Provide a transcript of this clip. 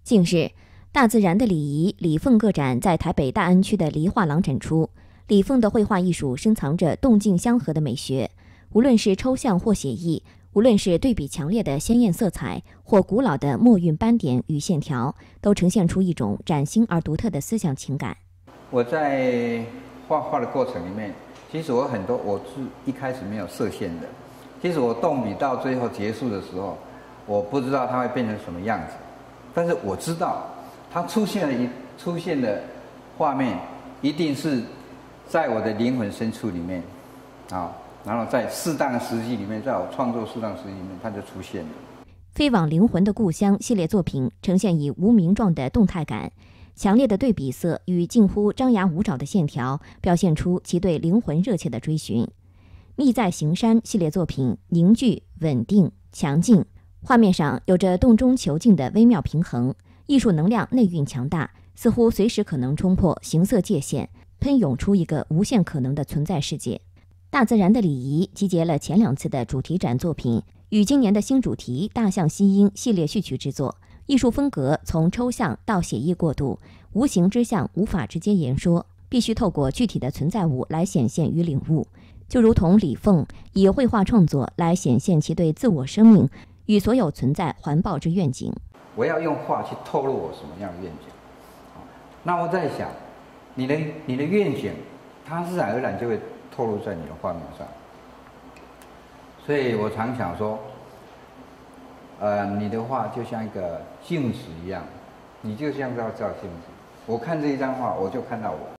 近日，大自然的礼仪李凤个展在台北大安区的梨画廊展出。李凤的绘画艺术深藏着动静相合的美学，无论是抽象或写意，无论是对比强烈的鲜艳色彩，或古老的墨韵斑点与线条，都呈现出一种崭新而独特的思想情感。我在画画的过程里面，其实我是一开始没有设限的。其实我动笔到最后结束的时候，我不知道它会变成什么样子，但是我知道它出现的画面一定是在我的灵魂深处里面，然后在适当的时机里面，在我创作适当时机里面，它就出现了。飞往灵魂的故乡系列作品呈现以无名状的动态感，强烈的对比色与近乎张牙舞爪的线条，表现出其对灵魂热切的追寻。密在行山系列作品凝聚、稳定、强劲，画面上有着动中求静的微妙平衡，艺术能量内蕴强大，似乎随时可能冲破形色界限，喷涌出一个无限可能的存在世界。大自然的礼仪集结了前2次的主题展作品，与今年的新主题大象吸音系列序曲制作，艺术风格从抽象到写意过渡，无形之象无法直接言说，必须透过具体的存在物来显现与领悟。就如同李凤以绘画创作来显现其对自我生命与所有存在环抱之愿景。我要用画去透露我什么样的愿景。那我在想，你的愿景，它自然而然就会透露在你的画面上。所以我常想说，你的画就像一个镜子一样，你就像照镜子。我看这一张画，我就看到我。